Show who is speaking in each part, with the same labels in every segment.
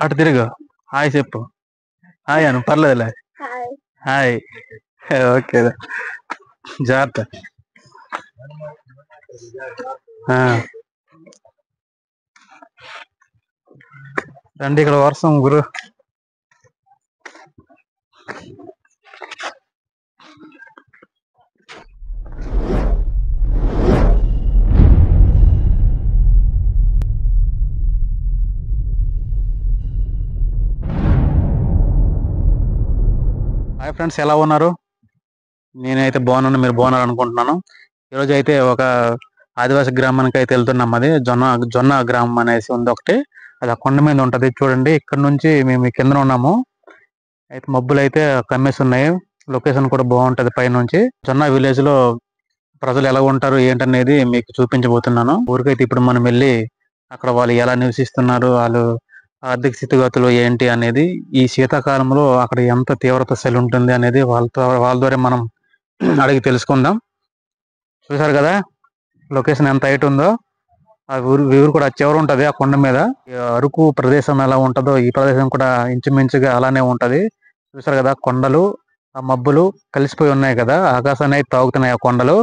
Speaker 1: అటు తిరుగు. హాయ్ చెప్పు. హాయ్ అను, పర్లేదులే. హాయ్. ఓకే, జాగ్రత్త. రండి, ఇక్కడ వర్షం గురు. హాయ్ ఫ్రెండ్స్, ఎలా ఉన్నారు? నేనైతే బాగున్నాను, మీరు బాగున్నారు అనుకుంటున్నాను. ఈరోజు అయితే ఒక ఆదివాసీ గ్రామానికి అయితే వెళ్తున్నాం. అది జొన్న గ్రామం అనేసి ఉంది ఒకటి. అది ఆ కొండ మీద ఉంటది చూడండి. ఇక్కడ నుంచి మేము కింద ఉన్నాము. అయితే మబ్బులు అయితే కమ్మేసి ఉన్నాయి. లొకేషన్ కూడా బాగుంటది పైనుంచి. జొన్న విలేజ్ లో ప్రజలు ఎలా ఉంటారు ఏంటనేది మీకు చూపించబోతున్నాను. ఊరికైతే ఇప్పుడు మనం వెళ్ళి అక్కడ వాళ్ళు ఎలా నివసిస్తున్నారు, వాళ్ళు ఆర్థిక స్థితిగతులు ఏంటి అనేది, ఈ శీతాకాలంలో అక్కడ ఎంత తీవ్రత చలి ఉంటుంది అనేది వాళ్ళ ద్వారా మనం అడిగి తెలుసుకుందాం. చూసారు కదా లొకేషన్ ఎంత హైట్ ఉందో. ఆ ఊరు కూడా చివరి ఉంటది ఆ కొండ మీద. అరకు ప్రదేశం ఎలా ఉంటుందో ఈ ప్రదేశం కూడా ఇంచుమించుగా అలానే ఉంటది. చూసారు కదా కొండలు, ఆ మబ్బులు కలిసిపోయి ఉన్నాయి కదా, ఆకాశాన్ని అయితే తాగుతున్నాయి ఆ కొండలు.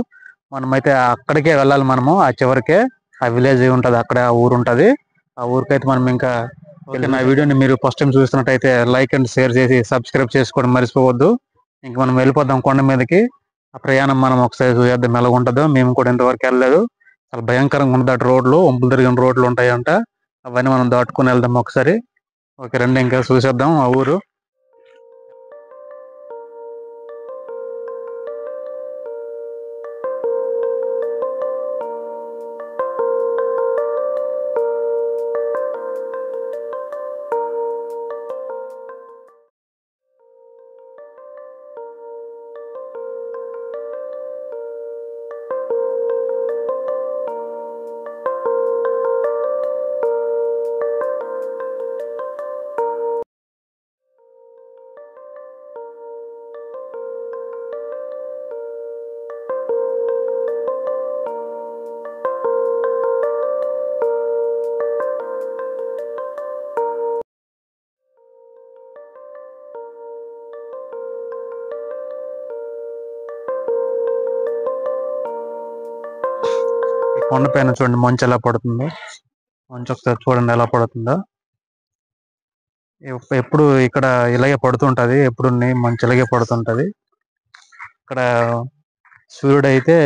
Speaker 1: మనమైతే అక్కడికే వెళ్ళాలి, మనము ఆ చివరికే ఆ విలేజ్ ఉంటది, అక్కడ ఆ ఊరు ఉంటది. ఆ ఊరికైతే మనం ఇంకా నా వీడియోని మీరు ఫస్ట్ టైం చూస్తున్నట్టయితే లైక్ అండ్ షేర్ చేసి సబ్స్క్రైబ్ చేసుకోవడం మర్చిపోవద్దు. ఇంక మనం వెళ్ళిపోదాం కొండ మీదకి. ఆ ప్రయాణం మనం ఒకసారి చూద్దాం ఎలా ఉంటుందో. మేము కూడా ఇంతవరకు వెళ్ళలేదు. చాలా భయంకరంగా ఉంటుంది అటు రోడ్లు, వంపులు తిరిగిన రోడ్లు ఉంటాయంట. అవన్నీ మనం దాటుకుని వెళ్దాం ఒకసారి. ఓకే రండి, ఇంకా చూసేద్దాం ఆ ఊరు. కొండ పైన చూడండి మంచు ఎలా పడుతుందో. మంచు ఒకసారి చూడండి ఎలా పడుతుందో. ఎప్పుడు ఇక్కడ ఇలాగే పడుతుంటది, ఎప్పుడు మంచు ఇలాగే పడుతుంటది. ఇక్కడ సూర్యుడు అయితే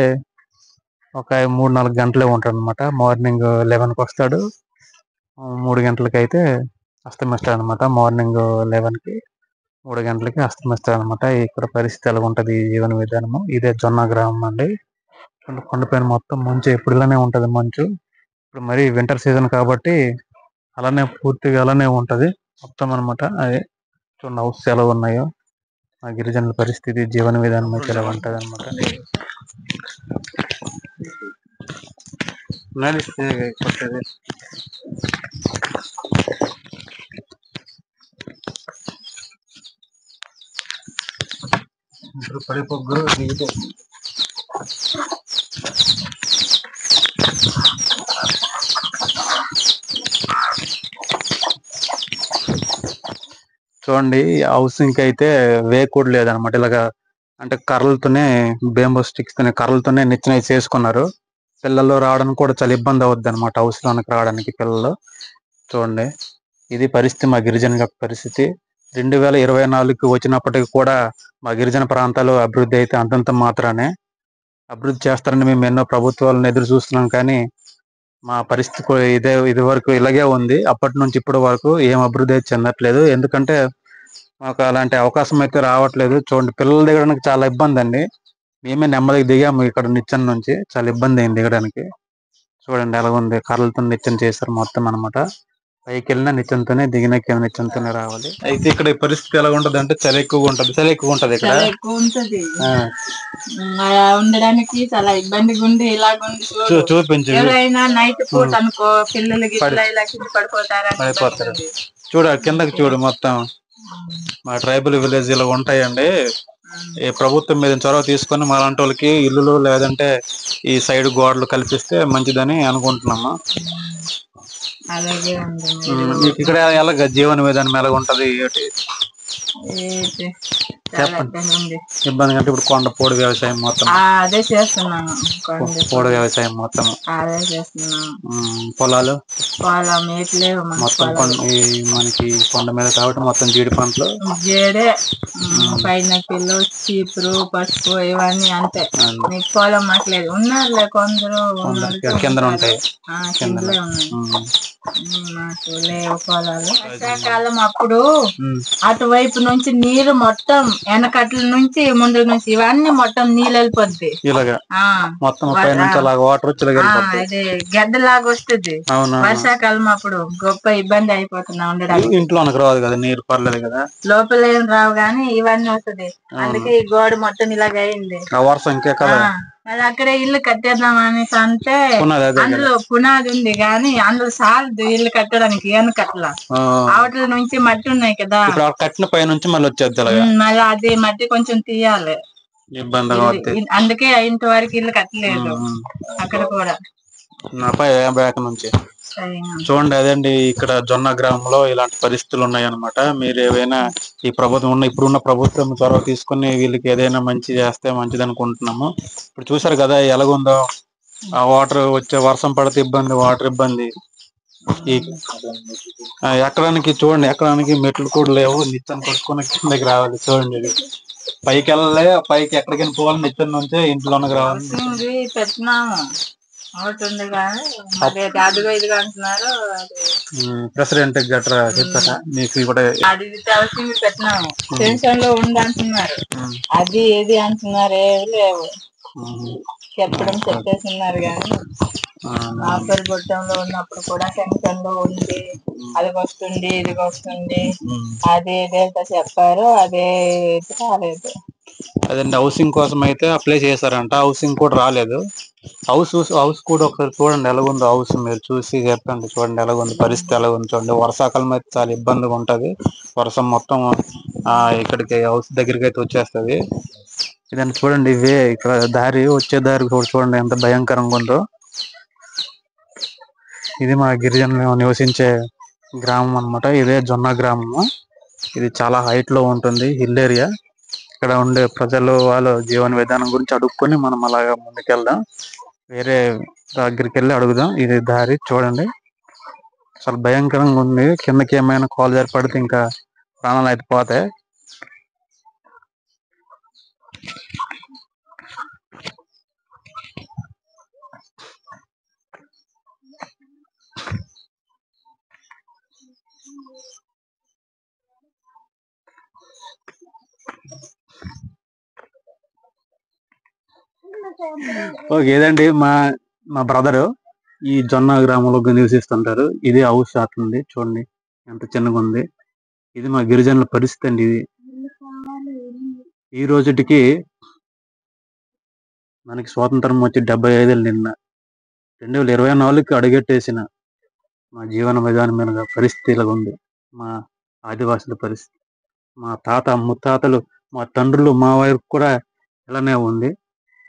Speaker 1: ఒక 3-4 గంటలే ఉంటాడు అనమాట. మార్నింగ్ 11కి వస్తాడు, 3 గంటలకి అయితే అస్తమిస్తాడు అనమాట. మార్నింగ్ 11కి 3 గంటలకి అస్తమిస్తాడు అనమాట. ఇక్కడ పరిస్థితి ఎలా ఉంటది, ఈ జీవన విధానము. ఇదే జొన్న గ్రామం అండి. కొండపైన మొత్తం మంచు ఎప్పుడు ఇలానే ఉంటది మంచు. ఇప్పుడు మరి వింటర్ సీజన్ కాబట్టి అలానే పూర్తిగా అలానే ఉంటది మొత్తం అనమాట. అదే చూడండి హౌస్ ఎలా ఉన్నాయో. ఆ గిరిజనుల పరిస్థితి, జీవన విధానం అయితే ఎలా ఉంటది అనమాట. పడిపోగ్గురు దిగితే చూడండి హౌసింగ్ అయితే వేకూడ లేదనమాట. ఇలాగా అంటే కర్రలతోనే, బేంబో స్టిక్స్ తోనే, కర్రలతోనే నిచ్చెన చేసుకున్నారు. పిల్లలు రావడానికి కూడా చాలా ఇబ్బంది అవుద్ది అనమాట హౌస్ లోనికి రావడానికి పిల్లలు. చూడండి ఇది పరిస్థితి, మా గిరిజన యొక్క పరిస్థితి. 2024కి వచ్చినప్పటికి కూడా మా గిరిజన ప్రాంతాలు అభివృద్ధి అయితే అంతంత మాత్రానే. అభివృద్ధి చేస్తారని మేము ఎన్నో ప్రభుత్వాలను ఎదురు చూస్తున్నాం, కానీ మా పరిస్థితి ఇది వరకు ఇలాగే ఉంది. అప్పటి నుంచి ఇప్పటి వరకు ఏం అభివృద్ధి అయితే చెందట్లేదు. ఎందుకంటే మాకు అలాంటి అవకాశం అయితే రావట్లేదు. చూడండి పిల్లలు దిగడానికి చాలా ఇబ్బంది అండి. మేమే నెమ్మదిగా దిగాము ఇక్కడ నిచ్చెన నుంచి. చాలా ఇబ్బంది అయింది దిగడానికి. చూడండి ఎలా ఉంది, కర్రలతో నిచ్చెన చేశారు మొత్తం అనమాట. పైకి వెళ్ళినా నిచ్చెనతోనే, దిగినాక నిచ్చెనతోనే రావాలి. అయితే ఇక్కడ ఈ పరిస్థితి ఎలా ఉంటది అంటే చలి ఎక్కువగా ఉంటది. చలి ఎక్కువ ఉంటది ఇక్కడ. ఎక్కువ ఉంటది. ఉండడానికి చాలా ఇబ్బందిగా ఉంది. ఇలాగుంది చూపించు. ఎవరైనా నైట్ పూట అనుకో పిల్లలకి ఇలా కింద పడిపోతారు. చూడ కిందకి చూడు మొత్తం. మా ట్రైబల్ విలేజ్ ఇలా ఉంటాయండి. ఈ ప్రభుత్వం మీద చొరవ తీసుకొని మాలాంటి వాళ్ళకి ఇల్లులు లేదంటే ఈ సైడ్ గోడలు కల్పిస్తే మంచిదని అనుకుంటున్నాము.
Speaker 2: అలాగే ఉంది
Speaker 1: ఇక్కడ ఎలాగ జీవన విధానం ఎలాగ ఉంటది ఏంటి చెప్పండి. ఇబ్బంది అంటే ఇప్పుడు కొండ వ్యవసాయం మొత్తం
Speaker 2: అదే చేస్తున్నాను.
Speaker 1: పోడు వ్యవసాయం మొత్తం
Speaker 2: అదే చేస్తున్నాను.
Speaker 1: పొలాలు
Speaker 2: ఏట్లేవు
Speaker 1: మొత్తం మనకి కొండ మీద కాబట్టి మొత్తం జీడి పంటలు
Speaker 2: జీడే పైనకిలు చీపురు పసుపు ఇవన్నీ అంతే. మీకు పొలం మాట్లేదు ఉన్నారులే కొందరు
Speaker 1: కింద ఉంటాయి
Speaker 2: కిందలే ఉన్నాయి. మాకు లేవు పొలాలు. వర్షాకాలం అప్పుడు అటువైపు నుంచి నీరు మొత్తం వెనకట్ల నుంచి ముందు నుంచి ఇవన్నీ మొత్తం నీళ్ళు వెళ్ళిపోద్ది.
Speaker 1: ఇలాగా మొత్తం వాటర్
Speaker 2: అదే గడ్డలాగా వస్తుంది. వర్షాకాలం అప్పుడు గొప్ప ఇబ్బంది అయిపోతున్నా ఉండడానికి.
Speaker 1: ఇంట్లోనికి రాదు కదా నీరు, పర్లేదు కదా,
Speaker 2: లోపల ఏం రావు గానీ ఇవన్నీ వస్తుంది. అందుకే ఈ గోడ మొత్తం ఇలాగ అయింది.
Speaker 1: వర్షం ఇంకే కదా.
Speaker 2: మళ్ళీ అక్కడే ఇల్లు కట్టేద్దాం అనేసి అంటే అందులో పునాది ఉంది గాని అందులో సాలదు ఇల్లు కట్టడానికి. వెనకట్ల అవతల నుంచి మట్టి ఉన్నాయి కదా,
Speaker 1: కట్టిన పై నుంచి మళ్ళీ వచ్చేది.
Speaker 2: మళ్ళీ అది మట్టి కొంచెం తీయాలి. అందుకే ఇంత వరకు ఇల్లు కట్టలేదు. అక్కడ కూడా
Speaker 1: నుంచి చూడండి. అదండి ఇక్కడ జొన్న గ్రామంలో ఇలాంటి పరిస్థితులు ఉన్నాయన్నమాట. మీరు ఏవైనా ఈ ప్రభుత్వం ఇప్పుడున్న ప్రభుత్వం చొరవ తీసుకుని వీళ్ళకి ఏదైనా మంచి చేస్తే మంచిది అనుకుంటున్నాము. ఇప్పుడు చూసారు కదా ఎలాగుందో, ఆ వాటర్ వచ్చే వర్షం పడితే ఇబ్బంది, వాటర్ ఇబ్బంది. ఈ ఎక్కడానికి చూడండి, ఎక్కడానికి మెట్లు కూడా లేవు. నిత్యం కొట్టుకుని కిందకి రావాలి. చూడండి పైకి వెళ్ళలే, పైకి ఎక్కడికైనా పోవాలి నిత్యం నుంచే ఇంట్లోకి రావాలి. ప్రెసిడెంట్ గట్రా చెప్తారా మీకు కూడా
Speaker 2: పెట్టినాము. టెన్షన్ లో ఉంది అంటున్నారు. అది ఏది అంటున్నారు, ఏవి లేవు. చెప్పేస్తున్నారు కానీ ఆఫర్ గొట్టంలో ఉన్నప్పుడు కూడా టెన్షన్ లో ఉంది. అది వస్తుంది, ఇది వస్తుంది, అదే చెప్పారు. అదే రాలేదు.
Speaker 1: అదండి హౌసింగ్ కోసం అయితే అప్లై చేశారంట. హౌసింగ్ కూడా రాలేదు. హౌస్ కూడా ఒకసారి చూడండి ఎలాగుందో. హౌస్ మీరు చూసి చెప్పండి. చూడండి ఎలాగుంది పరిస్థితి, ఎలాగుంది చూడండి. వర్షాకాలం అయితే చాలా ఇబ్బందిగా ఉంటది. వర్షం మొత్తం ఇక్కడికి హౌస్ దగ్గరికి అయితే వచ్చేస్తది. ఇదండి చూడండి. ఇవే ఇక్కడ దారి, వచ్చే దారి కూడా చూడండి ఎంత భయంకరంగా ఉందో. ఇది మా గిరిజనులు నివసించే గ్రామం అన్నమాట. ఇదే జొన్న గ్రామము. ఇది చాలా హైట్ లో ఉంటుంది, హిల్ ఏరియా. ఇక్కడ ఉండే ప్రజలు వాళ్ళ జీవన విధానం గురించి అడుక్కొని మనం అలాగా ముందుకెళ్దాం. వేరే దగ్గరికి వెళ్ళి అడుగుదాం. ఇది దారి చూడండి, చాలా భయంకరంగా ఉంది. కిందకి ఏమైనా కాలు జారి పడితే ఇంకా ప్రాణాలు అయితే పోతాయి. ఏదండి మా బ్రదరు ఈ జొన్న గ్రామంలో నివసిస్తుంటారు. ఇది హౌస్ ఉంది చూడండి ఎంత చిన్నగా ఉంది. ఇది మా గిరిజనుల పరిస్థితి అండి. ఇది ఈ రోజుటికి మనకి స్వాతంత్రం వచ్చి 75 నిన్న 2024కి అడుగెట్టేసిన మా జీవన విధానం మీద పరిస్థితి ఇలా ఉంది. మా ఆదివాసుల పరిస్థితి, మా తాత ముత్తాతలు, మా తండ్రులు, మా వైపు కూడా ఇలానే ఉంది.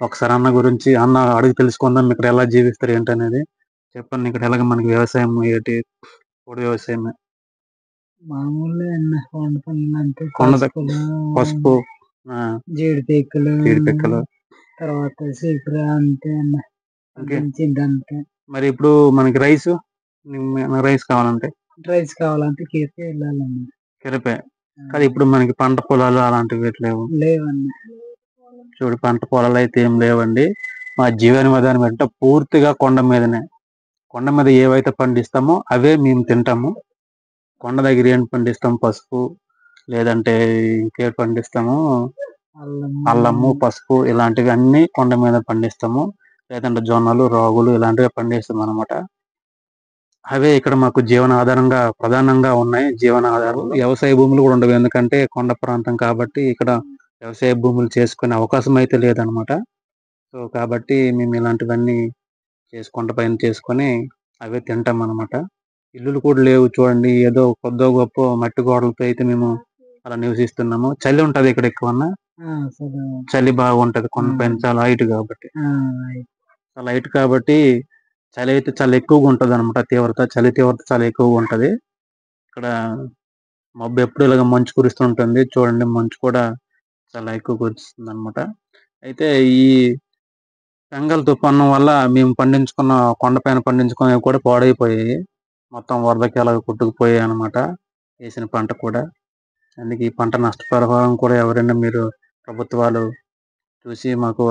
Speaker 1: ఒకసారి అన్న గురించి అడిగి తెలుసుకుందాం. ఇక్కడ ఎలా జీవిస్తారు ఏంటనేది చెప్పండి. ఇక్కడ ఎలాగ మనకి వ్యవసాయం ఏంటి? పొడి వ్యవసాయం, పసుపు, జీడిపిక్కలు, తర్వాత అంతే. మరి ఇప్పుడు మనకి రైస్ కావాలంటే కిరిపే వెళ్ళాలన్నా. కిరిపే కానీ ఇప్పుడు మనకి పంట పొలాలు అలాంటివి లేవండి. చూడు పంట పొలాలు అయితే ఏం లేవండి. మా జీవన విధానం అంటే పూర్తిగా కొండ మీదనే. కొండ మీద ఏవైతే పండిస్తామో అవే మేము తింటాము. కొండ దగ్గర ఏం పండిస్తాం? పసుపు, లేదంటే ఇంకేం పండిస్తాము, అల్లము, పసుపు ఇలాంటివి అన్ని కొండ మీద పండిస్తాము. లేదంటే జొన్నలు, రాగులు ఇలాంటివి పండిస్తాం అనమాట. అవే ఇక్కడ మాకు జీవన ఆధారంగా ప్రధానంగా ఉన్నాయి. జీవన ఆధారం వ్యవసాయ భూములు కూడా ఉండవు, ఎందుకంటే కొండ ప్రాంతం కాబట్టి ఇక్కడ వ్యవసాయ భూములు చేసుకునే అవకాశం అయితే లేదనమాట. సో కాబట్టి మేము ఇలాంటివన్నీ కొండ పైన చేసుకొని అవే తింటాం అనమాట. ఇల్లులు కూడా లేవు చూడండి. ఏదో కొద్దో గొప్ప మట్టి గోడలతో అయితే మేము అలా నివసిస్తున్నాము. చలి ఉంటది ఇక్కడ ఎక్కువన్నా. చలి బాగుంటది కొండపైన చాలా హైట్ కాబట్టి. చాలా హైట్ కాబట్టి చలి అయితే చాలా ఎక్కువగా ఉంటది అనమాట. చలి తీవ్రత చాలా ఎక్కువగా ఉంటది. ఇక్కడ మబ్బు ఎప్పుడు ఇలాగ మంచు కురుస్తుంటుంది. చూడండి మంచు కూడా చాలా ఎక్కువ కురుస్తుంది అనమాట. అయితే ఈ బెంగాల్ తుఫాను వల్ల మేము కొండపైన పండించుకునేవి కూడా పాడైపోయాయి. మొత్తం వరదకి అలాగ కొట్టుకుపోయాయి అనమాట. వేసిన పంట కూడా. అందుకే ఈ పంట నష్టపరిహారం కూడా ఎవరైనా మీరు ప్రభుత్వాలు చూసి మాకు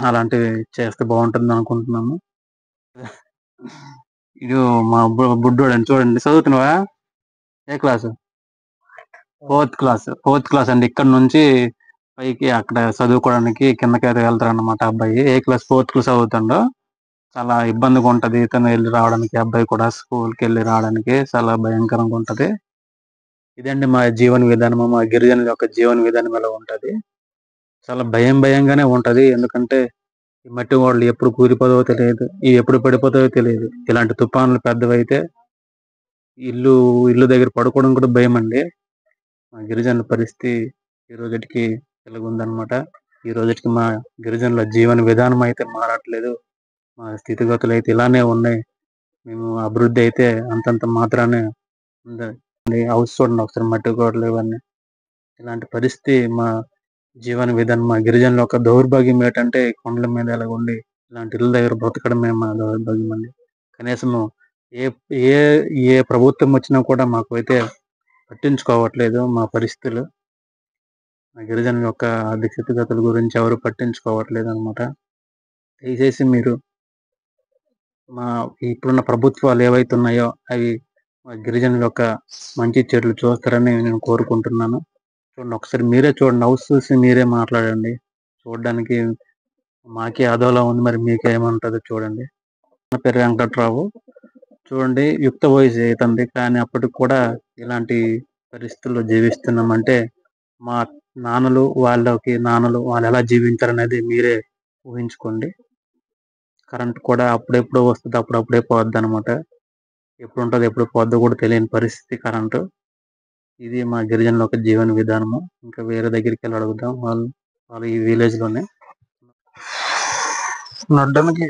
Speaker 1: అలాంటివి చేస్తే బాగుంటుంది అనుకుంటున్నాము. ఇది మా బుడ్డోడని చూడండి. చదువుతున్నావా? ఏ క్లాసు? ఫోర్త్ క్లాస్ అండి. ఇక్కడ నుంచి పైకి అక్కడ చదువుకోవడానికి కిందకి అయితే వెళ్తారు అన్నమాట అబ్బాయి. ఏ క్లాస్? ఫోర్త్ క్లాస్ చదువుతాడు. చాలా ఇబ్బందిగా ఉంటది ఇతను వెళ్ళి రావడానికి. అబ్బాయి కూడా స్కూల్కి వెళ్ళి రావడానికి చాలా భయంకరంగా ఉంటది. ఇదండి మా జీవన విధానము. మా గిరిజనుల యొక్క జీవన విధానం ఎలా ఉంటది. చాలా భయంగానే ఉంటది. ఎందుకంటే ఈ మట్టి గోడలు ఎప్పుడు కూలిపోతావో తెలియదు. ఇవి ఎప్పుడు పడిపోతావో తెలియదు. ఇలాంటి తుఫానులు పెద్దవైతే ఇల్లు దగ్గర పడుకోవడం కూడా భయం అండి. మా గిరిజనుల పరిస్థితి ఈ రోజుకి ఇలాగుందనమాట. ఈ రోజుకి మా గిరిజనుల జీవన విధానం అయితే మారట్లేదు. మా స్థితిగతులు అయితే ఇలానే ఉన్నాయి. మేము అభివృద్ధి అయితే అంతంత మాత్రానే ఉంది. హౌస్ చూడండి ఒకసారి, మట్టి గోడలు ఇవన్నీ. ఇలాంటి పరిస్థితి మా జీవన విధానం. మా గిరిజనుల యొక్క దౌర్భాగ్యం ఏంటంటే కొండల మీద ఎలాగుండి ఇలాంటి ఇళ్ళ దగ్గర బ్రతకడమే మా దౌర్భాగ్యం అండి. కనీసము ఏ ఏ ఏ ప్రభుత్వం వచ్చినా కూడా మాకు అయితే పట్టించుకోవట్లేదు మా పరిస్థితులు. మా గిరిజనుల యొక్క ఆర్థిక స్థితిగతుల గురించి ఎవరు పట్టించుకోవట్లేదు అనమాట. దయచేసి మీరు మా ఇప్పుడున్న ప్రభుత్వాలు ఏవైతే ఉన్నాయో అవి మా గిరిజనుల యొక్క మంచి చెడులు చూస్తారని నేను కోరుకుంటున్నాను. చూడండి ఒకసారి మీరే చూడండి. హౌస్ చూసి మీరే మాట్లాడండి. చూడడానికి మాకే అదోలా ఉంది, మరి మీకేమంటుందో చూడండి. నా పేరు వెంకట్రావు. చూడండి యుక్త వయసు అవుతుంది కానీ అప్పటికి కూడా ఇలాంటి పరిస్థితుల్లో జీవిస్తున్నామంటే మా నాన్నలు వాళ్ళు ఎలా జీవించారనేది మీరే ఊహించుకోండి. కరెంట్ కూడా అప్పుడెప్పుడు వస్తుంది, అప్పుడప్పుడే పోద్ది అనమాట. ఎప్పుడు ఉంటుంది ఎప్పుడు పోద్దో కూడా తెలియని పరిస్థితి కరెంటు. ఇది మా గిరిజనుల ఒక జీవన విధానము. ఇంకా వేరే దగ్గరికి వెళ్ళి అడుగుదాం. వాళ్ళు ఈ విలేజ్ లోనే నడ్డానికి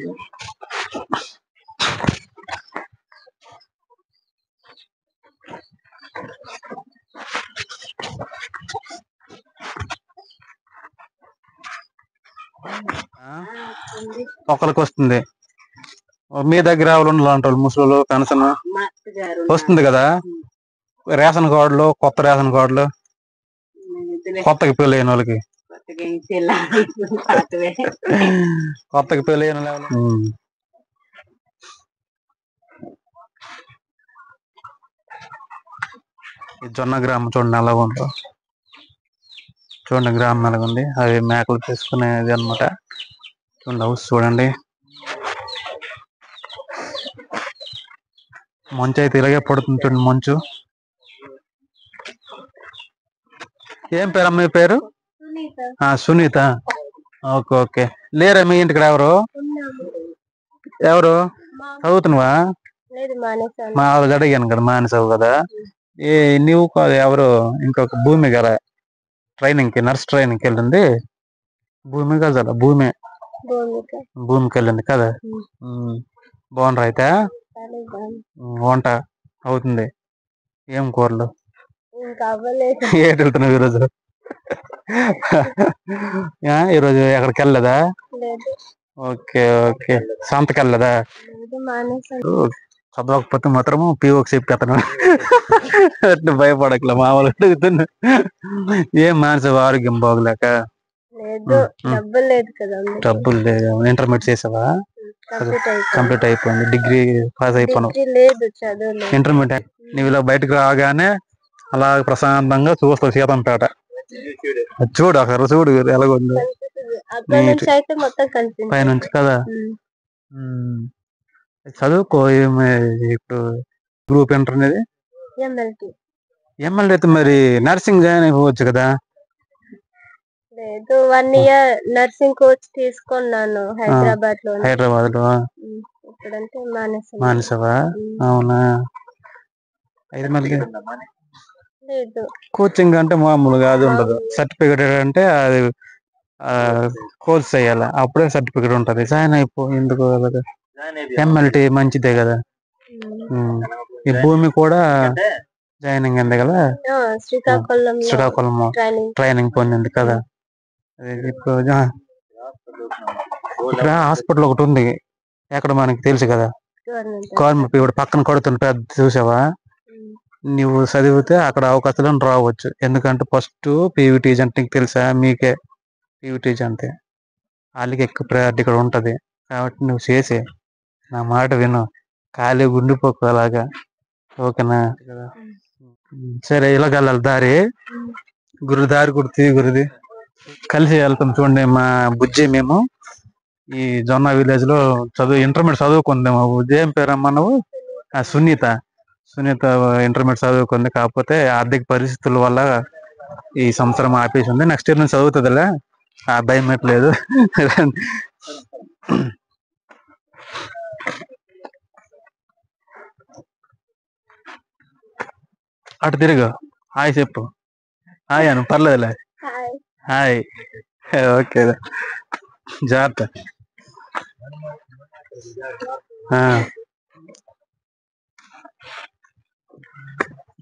Speaker 1: ఒకరికి వస్తుంది. మీ దగ్గర ఎవరు లాంటి వాళ్ళు ముసలు పెన్షన్ వస్తుంది కదా. రేషన్ కార్డులు, కొత్త రేషన్ కార్డులు, కొత్తగా పెళ్ళి అయిన వాళ్ళకి, కొత్తగా పెళ్ళి అయిన ఈ జొన్న గ్రామం చూడండి ఎలా ఉందో. చూడండి గ్రామం ఎలాగుంది. అవి మేకలు తీసుకునేది అనమాట. చూడండి హౌస్ చూడండి. మంచు అయితే ఇలాగే పడుతుంది చూడండి మంచు. ఏం పేరు అమ్మాయి పేరు? సునీత. Okay okay. లేరా మీ ఇంటికి ఎవరు చదువుతున్నావా? మా వాళ్ళకి అడిగాను కదా, మానేసావు కదా. నువ్వు కాదు ఎవరు ఇంకొక భూమి కదా నర్స్ ట్రైనింగ్కి వెళ్ళింది. భూమికి వెళ్ళింది కదా. బాగుండ్రా అయితే వంట అవుతుంది. ఏం కూరలు ఏటి వెళ్తున్నావు ఈరోజు? ఈరోజు ఎక్కడికి వెళ్ళలేదా? Okay okay. సంతకి వెళ్ళలేదా? చదవకపోతే మాత్రము పిఓకి చెప్పేస్తాను. అట్లా భయపడకలే. మామూలు అడుగుతున్నా. ఏం మానసావు ఆరోగ్యం బాగలేక? డబ్బులు లేదు. ఇంటర్మీడియట్ చేసావా? కంప్లీట్ అయిపోయింది. Degree pass అయిపోయినావు. ఇంటర్మీడియట్ నువ్వు ఇలా బయటకు రాగానే అలా ప్రశాంతంగా చూస్తావు సీతంపేట. చూడు అక్కడ చూడు ఎలాగొందో పైనుంచి కదా. చదువుకో. ఇప్పుడు గ్రూప్ ఇంటర్ అనేది ఎమ్మెల్యే అయితే మరి నర్సింగ్ జాయిన్ అయిపోవచ్చు కదా.
Speaker 2: లేదు 1 year నర్సింగ్ కోర్స్ తీసుకున్నాను హైదరాబాద్ లో.
Speaker 1: మానేసావా? అవునా? అయితే మళ్ళీ కోచింగ్ అంటే మామూలుగా అది ఉండదు. సర్టిఫికేట్ అంటే అది కోర్స్ చేయాలి, అప్పుడే సర్టిఫికేట్ ఉంటది. జాయిన్ అయిపో, ఎందుకు MLT మంచిదే కదా. ఈ భూమి కూడా జాయినింగ్ ఉంది కదా, శ్రీకాకుళం ట్రైనింగ్ పొందింది కదా. ఇప్పుడు ఇక్కడ హాస్పిటల్ ఒకటి ఉంది, ఎక్కడ మనకి తెలుసు కదా, గవర్నమెంట్. ఇప్పుడు పక్కన కొడుతున్న పెద్ద చూసావా, నువ్వు చదివితే అక్కడ అవకాశాలను రావచ్చు. ఎందుకంటే ఫస్ట్ పీవీటీజ్ అంటే నీకు తెలుసా, మీకే పీవీటీజ్ అంతే, వాళ్ళకి ఎక్కువ ప్రయారిటీ ఇక్కడ ఉంటది. కాబట్టి నువ్వు చేసే, నా మాట విను, ఖాళీ గుండిపోకు అలాగా, ఓకేనా. సరే, ఇలాగ వెళ్ళాలి దారి, దారి గుర్తి గురిది కలిసి వెళ్తాం. చూడండి, మా బుజ్జి మేము ఈ జొన్న విలేజ్ లో ఇంటర్మీడియట్ చదువుకుంది. మా బుజ్జి ఏం పేరమ్మా నువ్వు? సునీత ఇంటర్మీడియట్ చదువుకుంది. కాకపోతే ఆర్థిక పరిస్థితుల వల్ల ఈ సంవత్సరం ఆపేసి ఉంది. నెక్స్ట్ ఇయర్ నుంచి చదువుతుందిలే, ఆ భయం ఎట్లేదు. అటు తిరుగు, హాయ్ చెప్పు. హాయ్ అను, పర్లేదులే. హాయ్, ఓకే, జాగ్రత్త.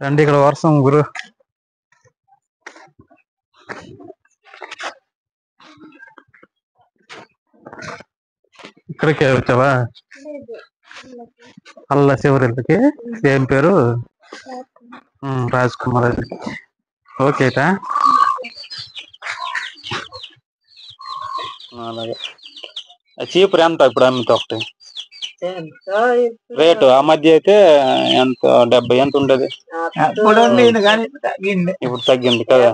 Speaker 1: రండి, ఇక్కడ వర్షం గురు. ఇక్కడికే వచ్చావా? అల్ల చివరికి ఏం పేరు? రాజ్ కుమార్. ఓకేటా, అలాగే. చీపురు ఎంత ఇప్పుడు అమ్మితే ఒకటి రేటు? ఆ మధ్య అయితే ఎంత, 70 ఎంత ఉండేది, ఇప్పుడు తగ్గింది కదా.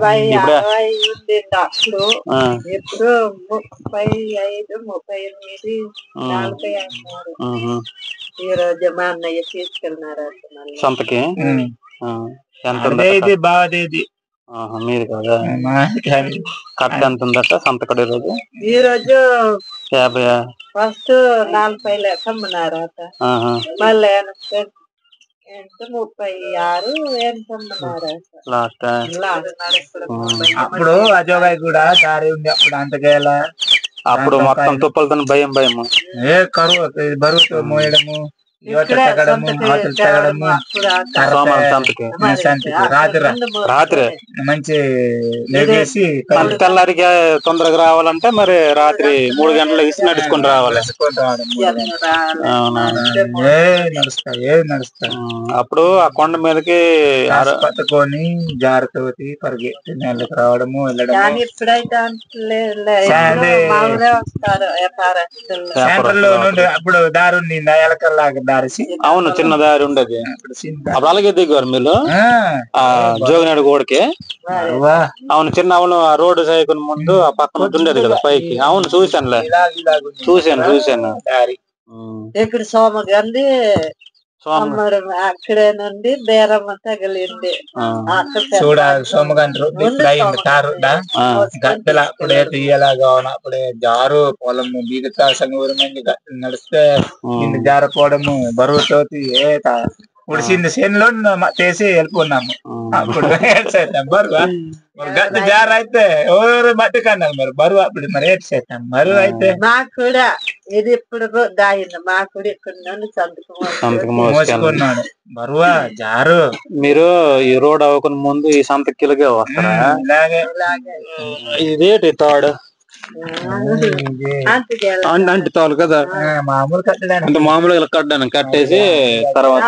Speaker 2: ఇప్పుడు 35, 38, 40 అన్నారు. ఈ రోజు మా అన్నయ్య తీసుకెళ్ళినారు
Speaker 1: సంతకి. ఎంత మీది కదా? కట్ట ఎంత ఉందట సంతకడ ఈ రోజు? 50. ఫస్ట్ 40 లెక్క అమ్మున్నారు, మళ్ళీ 36 ఎంత అమ్మున్నారు
Speaker 3: అప్పుడు. అజోగాయ కూడా దారి ఉంది అప్పుడు, అంతకేలా
Speaker 1: అప్పుడు మొత్తం తుప్పలతో భయం
Speaker 3: కరువు బరువుతో మోయడము,
Speaker 1: రాత్రి
Speaker 3: మంచి లేగేసి
Speaker 1: తెల్లారికి తొందరగా రావాలంటే మరి రాత్రి 3 గంటలకు ఇసి నడుచుకుని రావాలి.
Speaker 3: నడుస్తా
Speaker 1: అప్పుడు ఆ కొండ మీదకి
Speaker 3: పట్టుకొని జాగ్రత్త పరిగెత్తి నెలకు రావడము వెళ్ళడము. అప్పుడు దారు ఎలకల్లాగా దారిసి,
Speaker 1: అవును, చిన్న దారి ఉండేది అప్పుడు. అలాగే దిగారు మీరు జోగినాడు గోడకి. అవును, చిన్న అవును, ఆ రోడ్డు సైకిల్ ముందు ఆ పక్కన ఉండేది కదా పైకి. అవును, చూశాను.
Speaker 2: ఇక్కడ సోమగంది అక్కడే నుండి బేరమ్మ తగిలింది.
Speaker 3: చూడ సోమగంట గద్దెల అప్పుడే తీయలాగా అప్పుడే జారు పొలం బీగతా సంగూరమంది నడిస్తే జారపోవడము, బరువు తోటి ఉడిసింది చేనులో తీసి వెళ్ళిపోన్నాము. అప్పుడు బరువు గద్దె జారు అయితే ఎవరు మట్టి కన్నారు మరి బరువు అప్పుడు మరి ఏటి చేస్తాం బరువు అయితే.
Speaker 2: మాకు కూడా ఇది ఇప్పుడు దాయింది, మాకు కూడా ఇక్కడ
Speaker 3: మోసుకున్నాడు బరువా జారు.
Speaker 1: మీరు ఈ రోడ్ అవ్వకుండా ముందు ఈ సంతకిలగే వస్తారా? ఇదేటి తాడు అంటే తాడు కదా,
Speaker 3: మామూలు కట్టడానికి.
Speaker 1: అంటే మామూలుగా కట్టడానికి కట్టేసి తర్వాత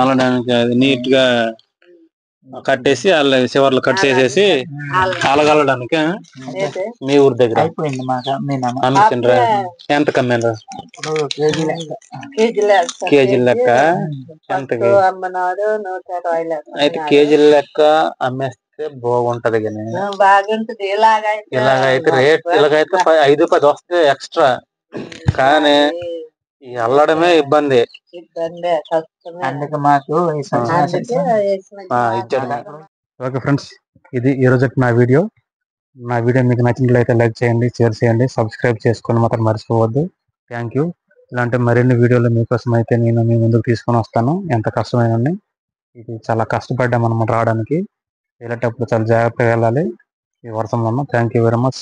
Speaker 1: అల్లడానికి అది నీట్ గా కట్టేసి అల్ల చివర్లు కట్ చేసేసి అలగలడానికి. మీ ఊరి దగ్గర అమ్మిండ్రా? ఎంత కమ్మిండ్రా? కేజీ లెక్క. ఎంతకి అయితే కేజీల లెక్క అమ్మేస్తే బాగుంటది కానీ
Speaker 2: బాగుంటది.
Speaker 1: ఇలాగైతే రేట్ ఇలాగైతే 5-10 వస్తే ఎక్స్ట్రా, కానీ ఈ అల్లడమే ఇబ్బంది.
Speaker 3: అందుకే మాకు
Speaker 1: ఇచ్చాడు. ఓకే ఫ్రెండ్స్, ఇది ఈ రోజు నా వీడియో మీకు నచ్చినట్లయితే లైక్ చేయండి, షేర్ చేయండి, సబ్స్క్రైబ్ చేసుకొని మాత్రం మర్చిపోవద్దు. Thank you. ఇలాంటి మరిన్ని వీడియోలు మీకోసం అయితే నేను మీ ముందుకు తీసుకొని వస్తాను, ఎంత కష్టమైనా. ఇది చాలా కష్టపడ్డాం అనమాట రావడానికి. వెళ్ళేటప్పుడు చాలా జాగ్రత్తగా వెళ్ళాలి ఈ వర్షం వల్ల. Thank you very much.